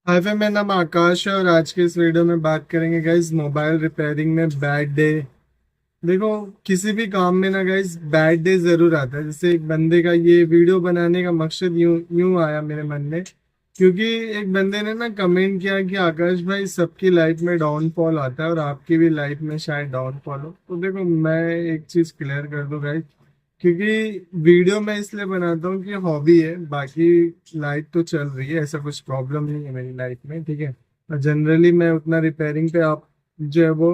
हाय fam, मेरा नाम आकाश है और आज के इस वीडियो में बात करेंगे गाइज मोबाइल रिपेयरिंग में बैड डे। देखो, किसी भी काम में ना गाइज बैड डे जरूर आता है। जैसे एक बंदे का ये वीडियो बनाने का मकसद यूं यूं आया मेरे मन में, क्योंकि एक बंदे ने ना कमेंट किया कि आकाश भाई सबकी लाइफ में डाउनफॉल आता है और आपकी भी लाइफ में शायद डाउनफॉल हो। तो देखो, मैं एक चीज क्लियर कर दूं गाइज, क्योंकि वीडियो मैं इसलिए बनाता हूँ कि हॉबी है, बाकी लाइफ तो चल रही है, ऐसा कुछ प्रॉब्लम नहीं है मेरी लाइफ में, ठीक है। और जनरली मैं उतना रिपेयरिंग पे आप जो है वो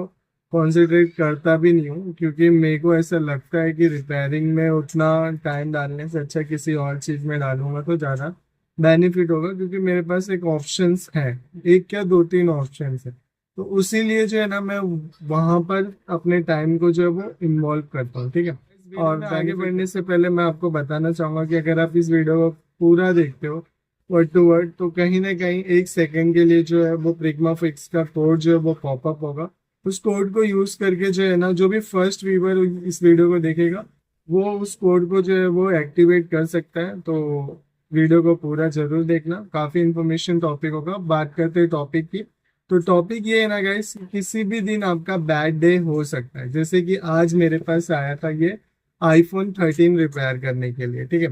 कॉन्सेंट्रेट करता भी नहीं हूँ, क्योंकि मेरे को ऐसा लगता है कि रिपेयरिंग में उतना टाइम डालने से अच्छा किसी और चीज में डालूंगा तो ज्यादा बेनिफिट होगा, क्योंकि मेरे पास एक ऑप्शंस है, एक क्या दो तीन ऑप्शंस है। तो उसी लिए जो है ना, मैं वहां पर अपने टाइम को जो है वो इन्वॉल्व करता हूँ, ठीक है। और आगे बढ़ने से पहले मैं आपको बताना चाहूंगा कि अगर आप इस वीडियो को पूरा देखते हो वर्ड टू वर्ड, तो कहीं ना कहीं एक सेकंड के लिए जो है वो प्रिग्मा फिक्स का कोड जो है वो पॉपअप होगा। उस कोड को यूज करके जो है ना, जो भी फर्स्ट व्यूअर इस वीडियो को देखेगा वो उस कोड को जो है वो एक्टिवेट कर सकता है। तो वीडियो को पूरा जरूर देखना, काफी इंफॉर्मेशन टॉपिक होगा। बात करते हैं टॉपिक की, तो टॉपिक ये है ना गाइस, किसी भी दिन आपका बैड डे हो सकता है। जैसे कि आज मेरे पास आया था ये iPhone 13 रिपेयर करने के लिए, ठीक है।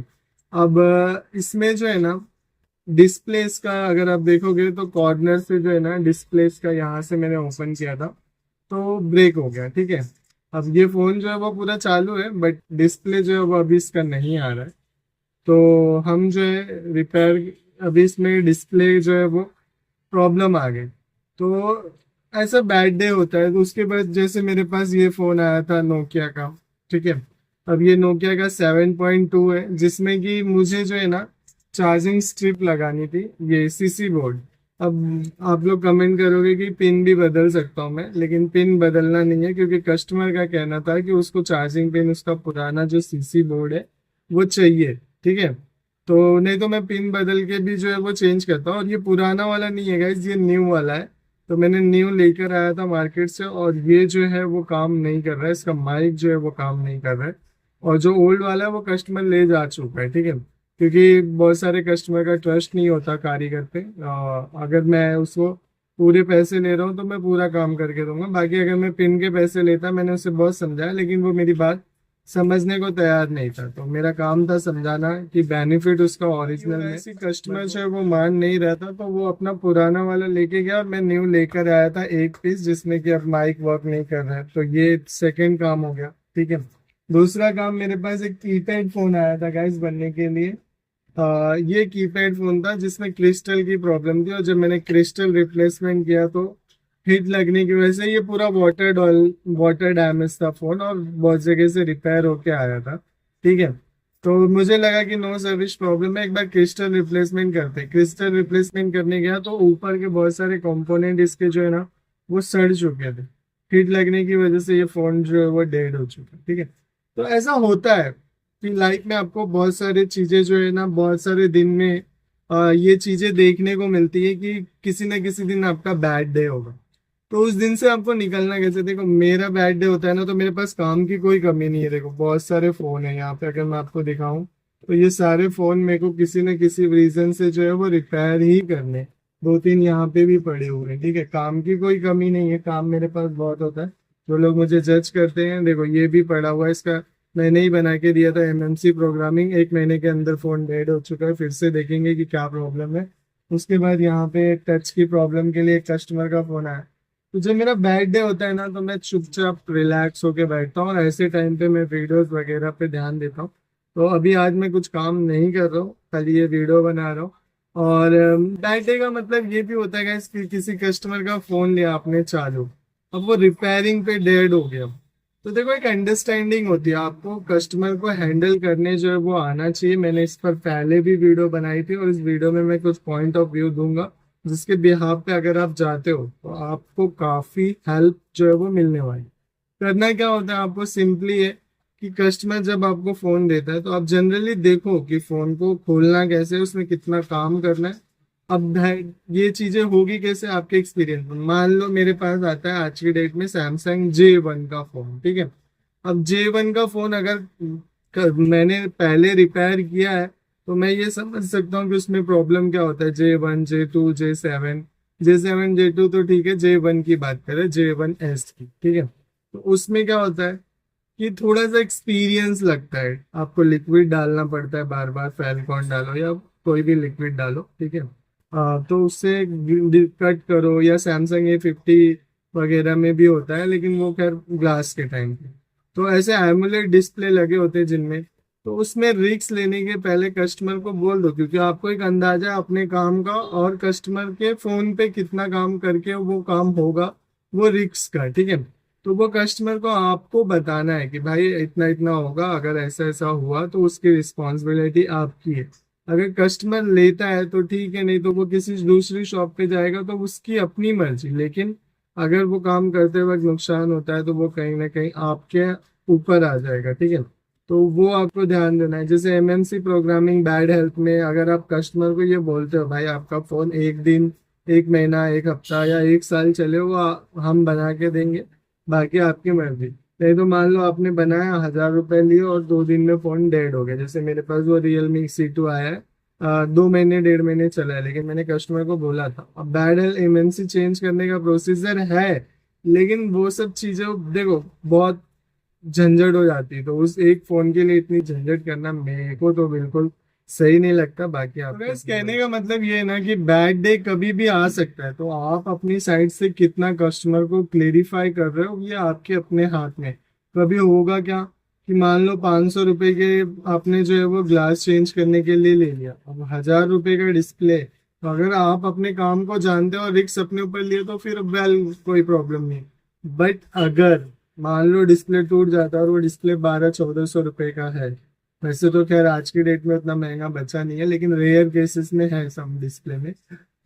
अब इसमें जो है ना, डिस्प्लेस का अगर आप देखोगे तो कॉर्नर से जो है ना, डिस्प्लेस का यहाँ से मैंने ओपन किया था तो ब्रेक हो गया, ठीक है। अब ये फोन जो है वो पूरा चालू है, बट डिस्प्ले जो है वो अभी इसका नहीं आ रहा है। तो हम जो है रिपेयर, अभी इसमें डिस्प्ले जो है वो प्रॉब्लम आ गई। तो ऐसा बैड डे होता है। तो उसके बाद जैसे मेरे पास ये फोन आया था नोकिया का, ठीक है। अब ये नोकिया का 7.2 है, जिसमें कि मुझे जो है ना चार्जिंग स्ट्रिप लगानी थी, ये सीसी बोर्ड। अब आप लोग कमेंट करोगे कि पिन भी बदल सकता हूँ मैं, लेकिन पिन बदलना नहीं है, क्योंकि कस्टमर का कहना था कि उसको चार्जिंग पिन उसका पुराना जो सीसी बोर्ड है वो चाहिए, ठीक है। तो नहीं तो मैं पिन बदल के भी जो है वो चेंज करता हूँ। और ये पुराना वाला नहीं है गाइस, ये न्यू वाला है। तो मैंने न्यू लेकर आया था मार्केट से, और ये जो है वो काम नहीं कर रहा है, इसका माइक जो है वो काम नहीं कर रहा है। और जो ओल्ड वाला है वो कस्टमर ले जा चुका है, ठीक है। क्योंकि बहुत सारे कस्टमर का ट्रस्ट नहीं होता कारीगर पे। अगर मैं उसको पूरे पैसे ले रहा हूँ तो मैं पूरा काम करके दूंगा। बाकी अगर मैं पिन के पैसे लेता, मैंने उसे बहुत समझाया, लेकिन वो मेरी बात समझने को तैयार नहीं था। तो मेरा काम था समझाना कि बेनिफिट उसका ओरिजिनल में। ऐसी कस्टमर से वो मान नहीं रहा था, तो वो अपना पुराना वाला लेके गया और मैं न्यू लेकर आया था एक पीस, जिसमें कि अब माइक वर्क नहीं कर रहा है। तो ये सेकंड काम हो गया, ठीक है। दूसरा काम, मेरे पास एक कीपैड फोन आया था गाइस बनने के लिए। ये कीपैड फोन था जिसमें क्रिस्टल की प्रॉब्लम थी, और जब मैंने क्रिस्टल रिप्लेसमेंट किया तो हीट लगने की वजह से ये पूरा वाटर डैमेज था फोन, और बहुत जगह से रिपेयर होके आया था, ठीक है। तो मुझे लगा कि नो सर्विस प्रॉब्लम है, एक बार क्रिस्टल रिप्लेसमेंट करते। क्रिस्टल रिप्लेसमेंट करने गया तो ऊपर के बहुत सारे कंपोनेंट इसके जो है ना वो सड़ चुके थे। हीट लगने की वजह से ये फोन जो है वो डेड हो चुका है, ठीक है। तो ऐसा होता है कि लाइफ में आपको बहुत सारी चीजें जो है ना, बहुत सारे दिन में ये चीजें देखने को मिलती है कि किसी न किसी दिन आपका बैड डे होगा। तो उस दिन से आपको निकलना कैसे? देखो, मेरा बैड डे होता है ना, तो मेरे पास काम की कोई कमी नहीं है। देखो, बहुत सारे फोन है यहाँ पे, अगर मैं आपको दिखाऊं तो ये सारे फोन मेरे को किसी न किसी रीजन से जो है वो रिपेयर ही करने। दो तीन यहाँ पे भी पड़े हुए हैं, ठीक है। काम की कोई कमी नहीं है, काम मेरे पास बहुत होता है। जो लोग मुझे जज करते हैं, देखो ये भी पड़ा हुआ है, इसका मैंने ही बना के दिया था, एमएमसी प्रोग्रामिंग। एक महीने के अंदर फोन डेड हो चुका है, फिर से देखेंगे कि क्या प्रॉब्लम है। उसके बाद यहाँ पे टच की प्रॉब्लम के लिए एक कस्टमर का फोन आया। तो जब मेरा बैड डे होता है ना, तो मैं चुपचाप रिलैक्स होके बैठता हूँ, और ऐसे टाइम पे मैं वीडियोस वगैरह पे ध्यान देता हूँ। तो अभी आज मैं कुछ काम नहीं कर रहा हूँ, खाली ये वीडियो बना रहा हूँ। और बैड डे का मतलब ये भी होता है guys कि किसी कस्टमर का फोन लिया आपने चालू, अब वो रिपेयरिंग पे डेड हो गया। तो देखो, एक अंडरस्टैंडिंग होती है, आपको कस्टमर को हैंडल करने जो है वो आना चाहिए। मैंने इस पर पहले भी वीडियो बनाई थी, और इस वीडियो में मैं कुछ पॉइंट ऑफ व्यू दूंगा, जिसके बिहाफ पे अगर आप जाते हो तो आपको काफी हेल्प जो है वो मिलने वाली। करना क्या होता है आपको, सिंपली है कि कस्टमर जब आपको फोन देता है तो आप जनरली देखो कि फोन को खोलना कैसे है, उसमें कितना काम करना है। अब ये चीजें होगी कैसे आपके एक्सपीरियंस में। मान लो मेरे पास आता है आज की डेट में सैमसंग J1 का फोन, ठीक है। अब J1 का फोन अगर मैंने पहले रिपेयर किया है, तो मैं ये समझ सकता हूँ कि उसमें प्रॉब्लम क्या होता है। J1 J2 J7, J7 J2 तो ठीक है, J1 की बात करें, J1S की, ठीक है। तो उसमें क्या होता है कि थोड़ा सा एक्सपीरियंस लगता है, आपको लिक्विड डालना पड़ता है बार बार, फेविकॉन डालो या कोई भी लिक्विड डालो, ठीक है। तो उससे कट करो, या सैमसंग A50 वगैरह में भी होता है, लेकिन वो खैर ग्लास के टाइम पे। तो ऐसे एमुलेट डिस्प्ले लगे होते हैं जिनमें, तो उसमें रिस्क लेने के पहले कस्टमर को बोल दो, क्योंकि आपको एक अंदाजा है अपने काम का और कस्टमर के फोन पे कितना काम करके वो काम होगा, वो रिस्क का, ठीक है। तो वो कस्टमर को आपको बताना है कि भाई इतना इतना होगा, अगर ऐसा ऐसा हुआ तो उसकी रिस्पॉन्सिबिलिटी आपकी है। अगर कस्टमर लेता है तो ठीक है, नहीं तो वो किसी दूसरी शॉप पे जाएगा तो उसकी अपनी मर्जी। लेकिन अगर वो काम करते वक्त नुकसान होता है तो वो कहीं ना कहीं आपके ऊपर आ जाएगा, ठीक है। तो वो आपको ध्यान देना है। जैसे MNC प्रोग्रामिंग बैड हेल्थ में अगर आप कस्टमर को ये बोलते हो भाई आपका फोन एक दिन, एक महीना, एक हफ्ता या एक साल चले, वो हम बना के देंगे, बाकी आपकी मर्जी। नहीं तो मान लो आपने बनाया, 1000 रुपए लिए और 2 दिन में फोन डेड हो गया। जैसे मेरे पास वो Realme C2 आया है, 2 महीने 1.5 महीने चला है, लेकिन मैंने कस्टमर को बोला था। अब बैड हेल्थ MNC चेंज करने का प्रोसीजर है, लेकिन वो सब चीजें देखो बहुत झंझट हो जाती है, तो उस एक फोन के लिए इतनी झंझट करना मेरे को तो बिल्कुल सही नहीं लगता। बाकी आप बस कहने का मतलब ये है ना कि बैड डे कभी भी आ सकता है, तो आप अपनी साइड से कितना कस्टमर को क्लेरिफाई कर रहे हो ये आपके अपने हाथ में। कभी होगा क्या कि मान लो 500 रुपए के आपने जो है वो ग्लास चेंज करने के लिए ले लिया, अब 1000 रुपए का डिस्प्ले। तो अगर आप अपने काम को जानते हो और रिक्स अपने ऊपर लिए तो फिर वेल कोई प्रॉब्लम नहीं। बट अगर मान लो डिस्प्ले टूट जाता है और वो डिस्प्ले 1200-1400 रुपए का है, वैसे तो खैर आज की डेट में उतना महंगा बचा नहीं है, लेकिन रेयर केसेस में है सम डिस्प्ले में।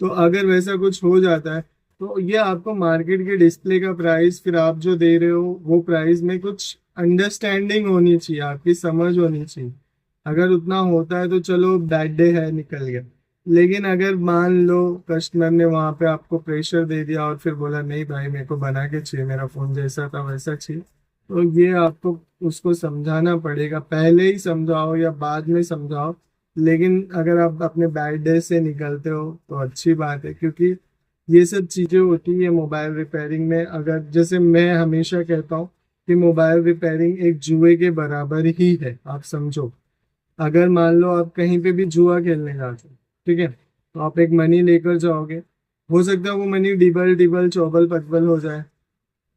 तो अगर वैसा कुछ हो जाता है तो ये आपको मार्केट के डिस्प्ले का प्राइस, फिर आप जो दे रहे हो वो प्राइस में कुछ अंडरस्टैंडिंग होनी चाहिए, आपकी समझ होनी चाहिए। अगर उतना होता है तो चलो बैड डे है, निकल गया। लेकिन अगर मान लो कस्टमर ने वहां पे आपको प्रेशर दे दिया और फिर बोला नहीं भाई मेरे को बना के चाहिए, मेरा फोन जैसा था वैसा चाहिए, तो ये आपको उसको समझाना पड़ेगा। पहले ही समझाओ या बाद में समझाओ, लेकिन अगर आप अपने बैड डे से निकलते हो तो अच्छी बात है, क्योंकि ये सब चीजें होती है मोबाइल रिपेयरिंग में। अगर जैसे मैं हमेशा कहता हूँ कि मोबाइल रिपेयरिंग एक जुए के बराबर ही है, आप समझो। अगर मान लो आप कहीं पे भी जुआ खेलने जाते हो, ठीक है, तो आप एक मनी लेकर जाओगे, हो सकता है वो मनी डिबल डिबल चौबल पचबल हो जाए,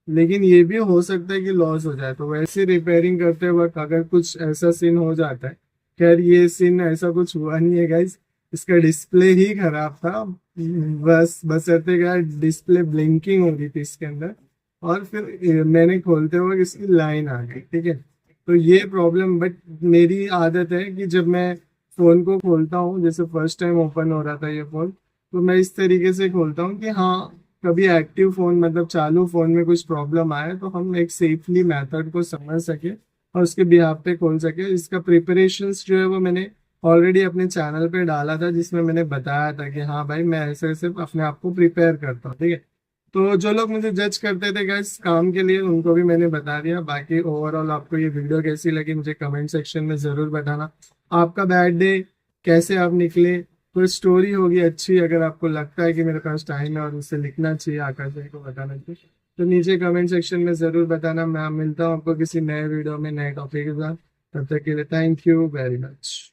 लेकिन ये भी हो सकता है कि लॉस हो जाए। तो वैसे रिपेयरिंग करते वक्त अगर कुछ ऐसा सीन हो जाता है, खैर ये सीन ऐसा कुछ हुआ नहीं है गाइस, इसका डिस्प्ले ही खराब था, बस बशर्ते क्या डिस्प्ले ब्लिंकिंग हो रही थी इसके अंदर, और फिर मैंने खोलते वक्त इसकी लाइन आ गई, ठीक है। तो ये प्रॉब्लम, बट मेरी आदत है कि जब मैं फोन को खोलता हूँ, जैसे फर्स्ट टाइम ओपन हो रहा था ये फोन, तो मैं इस तरीके से खोलता हूँ कि हाँ कभी एक्टिव फोन मतलब चालू फोन में कुछ प्रॉब्लम आए तो हम एक सेफली मेथड को समझ सके और उसके बिहाफ पे खोल सके। इसका प्रिपरेशंस जो है वो मैंने ऑलरेडी अपने चैनल पे डाला था, जिसमें मैंने बताया था कि हाँ भाई मैं ऐसे ऐसे अपने आप को प्रिपेयर करता हूँ, ठीक है। तो जो लोग मुझे जज करते थे गैस काम के लिए, उनको भी मैंने बता दिया। बाकी ओवरऑल आपको ये वीडियो कैसी लगी मुझे कमेंट सेक्शन में जरूर बताना। आपका बैड डे कैसे आप निकले, कोई स्टोरी होगी अच्छी, अगर आपको लगता है कि मेरे पास टाइम है और उसे लिखना चाहिए, आकाश भाई को बताना चाहिए, तो नीचे कमेंट सेक्शन में जरूर बताना। मैं मिलता हूँ आपको किसी नए वीडियो में नए टॉपिक के साथ। तब तक के लिए थैंक यू वेरी मच।